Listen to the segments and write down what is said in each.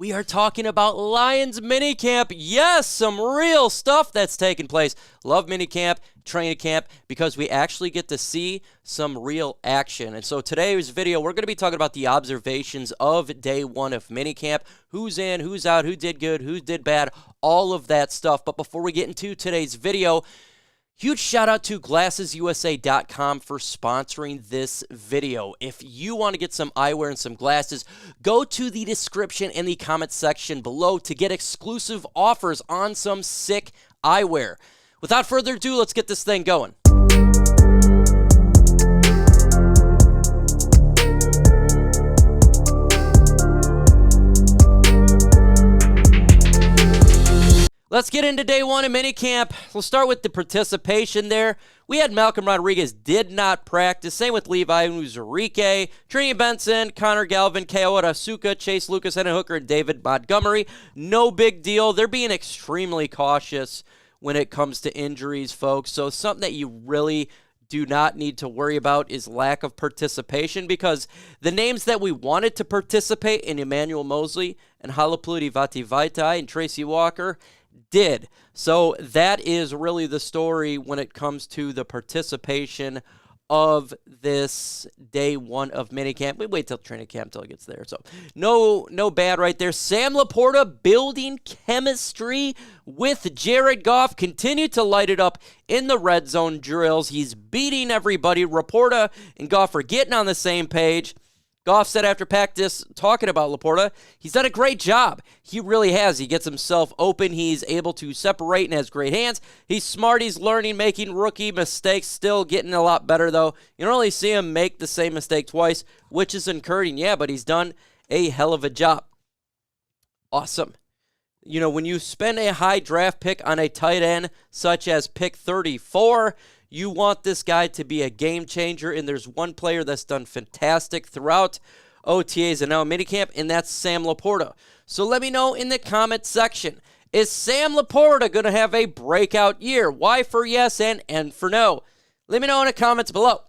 We are talking about Lions minicamp. Yes, some real stuff that's taking place. Love minicamp, training camp, because we actually get to see some real action. And so today's video, we're going to be talking about the observations of day one of minicamp. Who's in, who's out, who did good, who did bad, all of that stuff. But before we get into today's video, huge shout out to GlassesUSA.com for sponsoring this video. If you want to get some eyewear and some glasses, go to the description in the comment section below to get exclusive offers on some sick eyewear. Without further ado, let's get this thing going. Let's get into day one of minicamp. We'll start with the participation there. We had Malcolm Rodriguez did not practice. Same with Levi Onwuzurike, Trinity Benson, Connor Galvin, Kayode Awosika, Chase Lucas, Hendon Hooker, and David Montgomery. No big deal. They're being extremely cautious when it comes to injuries, folks. So something that you really do not need to worry about is lack of participation, because the names that we wanted to participate in Emmanuel Mosley and Halapoulivaati Vaitai and Tracy Walker did. So that is really the story when it comes to the participation of this day one of minicamp. We wait till training camp till it gets there. So no bad right there. Sam LaPorta building chemistry with Jared Goff. Continued to light it up in the red zone drills. He's beating everybody. LaPorta and Goff are getting on the same page. Goff said after practice, talking about LaPorta, he's done a great job. He really has. He gets himself open. He's able to separate and has great hands. He's smart. He's learning, making rookie mistakes. Still getting a lot better, though. You don't really see him make the same mistake twice, which is encouraging. Yeah, but he's done a hell of a job. Awesome. You know, when you spend a high draft pick on a tight end, such as pick 34, you want this guy to be a game changer, and there's one player that's done fantastic throughout OTAs and now minicamp, and that's Sam LaPorta. So let me know in the comment section, is Sam LaPorta going to have a breakout year? Y for yes and N for no. Let me know in the comments below.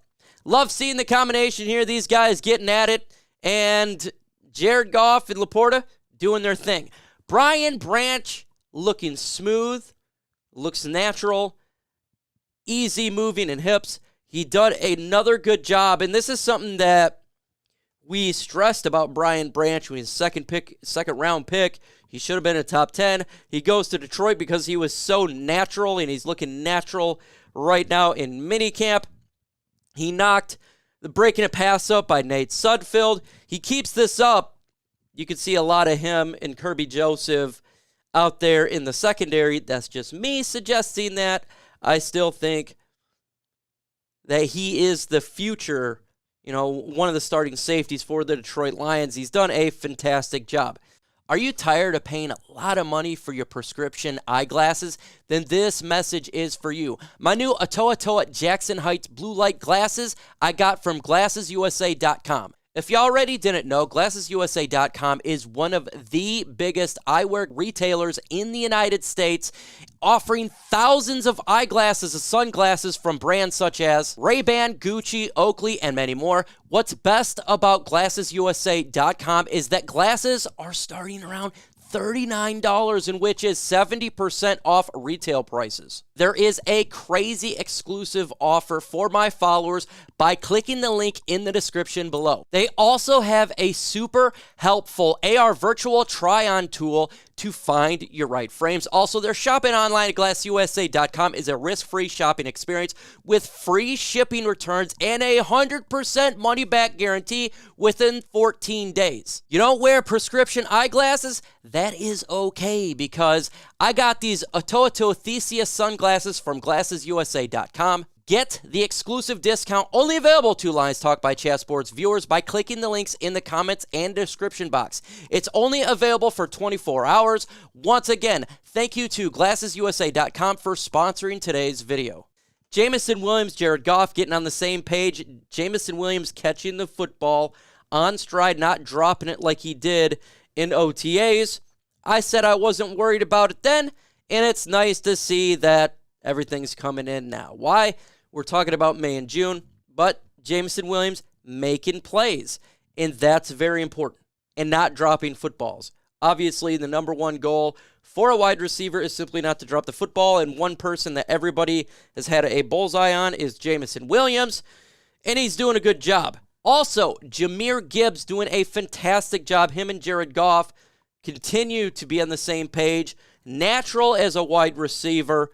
Love seeing the combination here, these guys getting at it, and Jared Goff and LaPorta doing their thing. Brian Branch looking smooth, looks natural, easy moving in hips. He done another good job, and this is something that we stressed about Brian Branch when he's second round pick. He should have been in top 10. He goes to Detroit because he was so natural, and he's looking natural right now in minicamp. He knocked the breaking a pass up by Nate Sudfeld. He keeps this up. You can see a lot of him and Kirby Joseph out there in the secondary. That's just me suggesting that. I still think that he is the future, one of the starting safeties for the Detroit Lions. He's done a fantastic job. Are you tired of paying a lot of money for your prescription eyeglasses? Then this message is for you. My new Atoa Jackson Heights blue light glasses I got from GlassesUSA.com. If you already didn't know, GlassesUSA.com is one of the biggest eyewear retailers in the United States, offering thousands of eyeglasses and sunglasses from brands such as Ray-Ban, Gucci, Oakley, and many more. What's best about GlassesUSA.com is that glasses are starting around $39, in which is 70% off retail prices. There is a crazy exclusive offer for my followers by clicking the link in the description below. They also have a super helpful AR virtual try-on tool to find your right frames. Also, their shopping online at GlassesUSA.com is a risk-free shopping experience with free shipping returns and a 100% money-back guarantee within 14 days. You don't wear prescription eyeglasses? That is okay, because I got these Atoa Theseus sunglasses from GlassesUSA.com. Get the exclusive discount only available to Lions Talk by Chat Sports viewers by clicking the links in the comments and description box. It's only available for 24 hours. Once again, thank you to GlassesUSA.com for sponsoring today's video. Jameson Williams, Jared Goff getting on the same page. Jameson Williams catching the football on stride, not dropping it like he did in OTAs. I said I wasn't worried about it then, and it's nice to see that everything's coming in now. Why? We're talking about May and June, but Jameson Williams making plays, and that's very important, and not dropping footballs. Obviously, the number one goal for a wide receiver is simply not to drop the football, and one person that everybody has had a bullseye on is Jameson Williams, and he's doing a good job. Also, Jahmyr Gibbs doing a fantastic job. Him and Jared Goff continue to be on the same page. Natural as a wide receiver.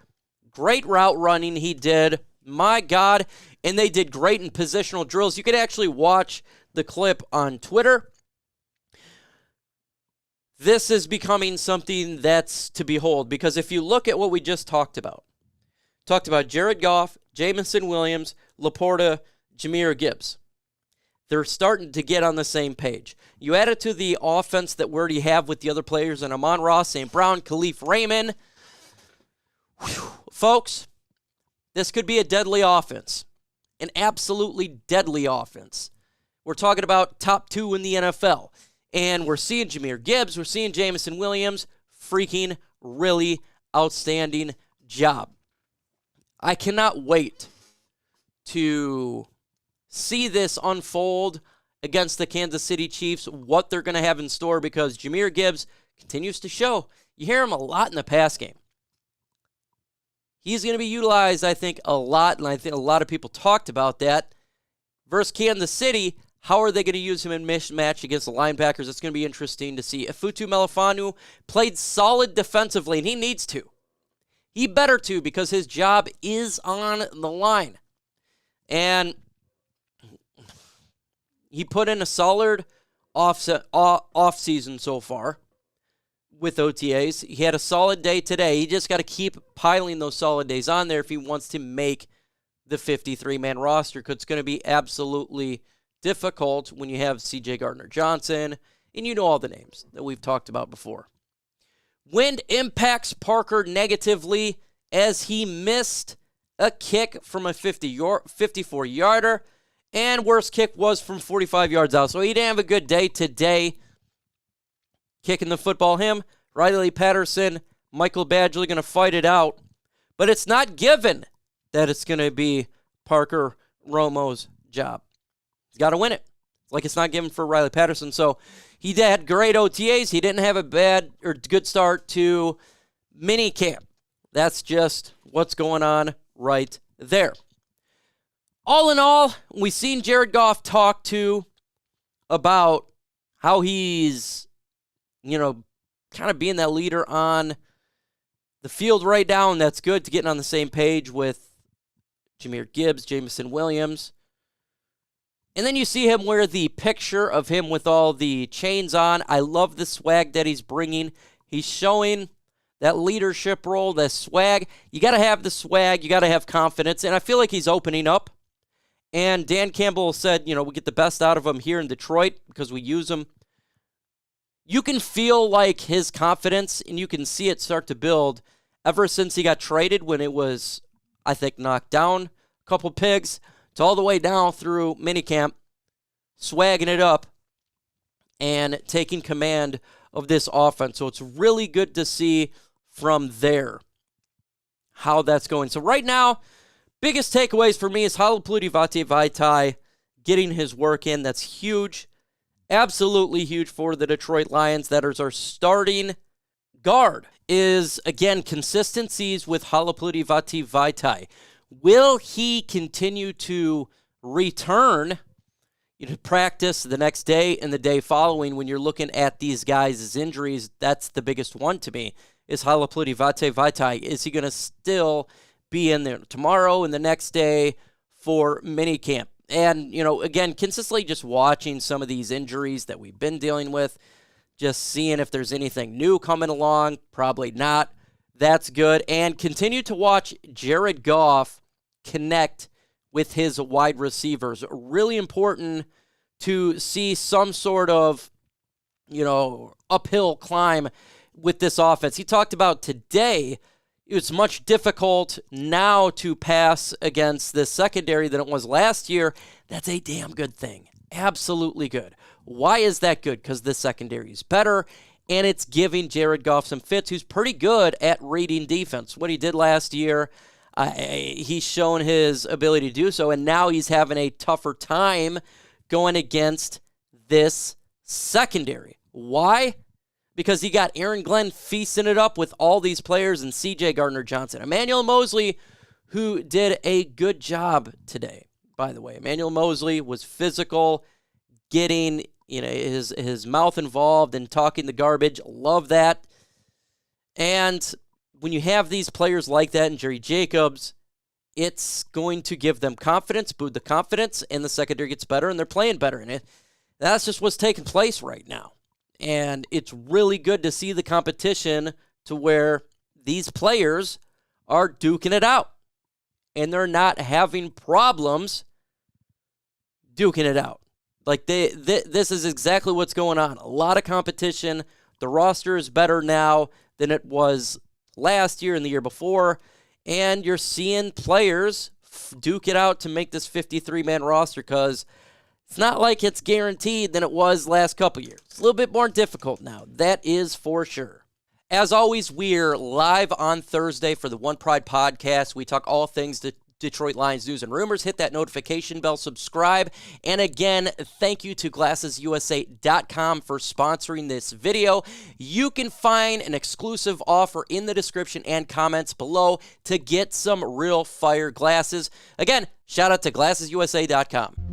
Great route running he did. My God. And they did great in positional drills. You could actually watch the clip on Twitter. This is becoming something that's to behold, because if you look at what we just talked about Jared Goff, Jameson Williams, LaPorta, Jahmyr Gibbs. They're starting to get on the same page. You add it to the offense that we already have with the other players, and Amon-Ra, St. Brown, Khalif Raymond. Whew. Folks, this could be a deadly offense. An absolutely deadly offense. We're talking about top 2 in the NFL. And we're seeing Jahmyr Gibbs, we're seeing Jameson Williams. Freaking really outstanding job. I cannot wait to see this unfold against the Kansas City Chiefs, what they're going to have in store, because Jahmyr Gibbs continues to show. You hear him a lot in the pass game. He's going to be utilized, I think, a lot, and I think a lot of people talked about that. Versus Kansas City, how are they going to use him in mismatch against the linebackers? It's going to be interesting to see. Ifutu Melifonwu played solid defensively, and he needs to. He better to, because his job is on the line. And he put in a solid off-season so far with OTAs. He had a solid day today. He just got to keep piling those solid days on there if he wants to make the 53-man roster, because it's going to be absolutely difficult when you have C.J. Gardner-Johnson, and you know all the names that we've talked about before. Wind impacts Parker negatively as he missed a kick from a 54-yarder. And worst kick was from 45 yards out. So he didn't have a good day today. Kicking the football, him, Riley Patterson, Michael Badgley going to fight it out. But it's not given that it's going to be Parker Romo's job. He's got to win it. Like it's not given for Riley Patterson. So he had great OTAs. He didn't have a bad or good start to minicamp. That's just what's going on right there. All in all, we've seen Jared Goff talk to about how he's, kind of being that leader on the field right now, and that's good to getting on the same page with Jahmyr Gibbs, Jameson Williams. And then you see him wear the picture of him with all the chains on. I love the swag that he's bringing. He's showing that leadership role, that swag. You got to have the swag. You got to have confidence. And I feel like he's opening up. And Dan Campbell said, we get the best out of him here in Detroit because we use him. You can feel like his confidence, and you can see it start to build ever since he got traded when it was, I think, knocked down a couple pigs. It's all the way down through minicamp, swagging it up and taking command of this offense. So it's really good to see from there how that's going. So right now, biggest takeaways for me is Halapoulivaati Vaitai getting his work in. That's huge. Absolutely huge for the Detroit Lions. That is our starting guard. Is, again, consistencies with Halapoulivaati Vaitai. Will he continue to return to practice the next day and the day following? When you're looking at these guys' injuries, that's the biggest one to me, is Halapoulivaati Vaitai. Is he going to still be in there tomorrow and the next day for minicamp? And, again, consistently just watching some of these injuries that we've been dealing with, just seeing if there's anything new coming along. Probably not. That's good. And continue to watch Jared Goff connect with his wide receivers. Really important to see some sort of, uphill climb with this offense. He talked about today, it's much difficult now to pass against this secondary than it was last year. That's a damn good thing. Absolutely good. Why is that good? Because the secondary is better, and it's giving Jared Goff some fits, who's pretty good at reading defense. What he did last year, he's shown his ability to do so, and now he's having a tougher time going against this secondary. Why? because you got Aaron Glenn feasting it up with all these players and C.J. Gardner-Johnson. Emmanuel Mosley, who did a good job today, by the way. Emmanuel Mosley was physical, getting his mouth involved and talking the garbage. Love that. And when you have these players like that and Jerry Jacobs, it's going to give them confidence, boost the confidence, and the secondary gets better, and they're playing better in it. That's just what's taking place right now. And it's really good to see the competition to where these players are duking it out. And they're not having problems duking it out. Like, this is exactly what's going on. A lot of competition. The roster is better now than it was last year and the year before. And you're seeing players duke it out to make this 53-man roster, because it's not like it's guaranteed than it was last couple years. It's a little bit more difficult now. That is for sure. As always, we're live on Thursday for the One Pride podcast. We talk all things Detroit Lions news and rumors. Hit that notification bell, subscribe. And again, thank you to GlassesUSA.com for sponsoring this video. You can find an exclusive offer in the description and comments below to get some real fire glasses. Again, shout out to GlassesUSA.com.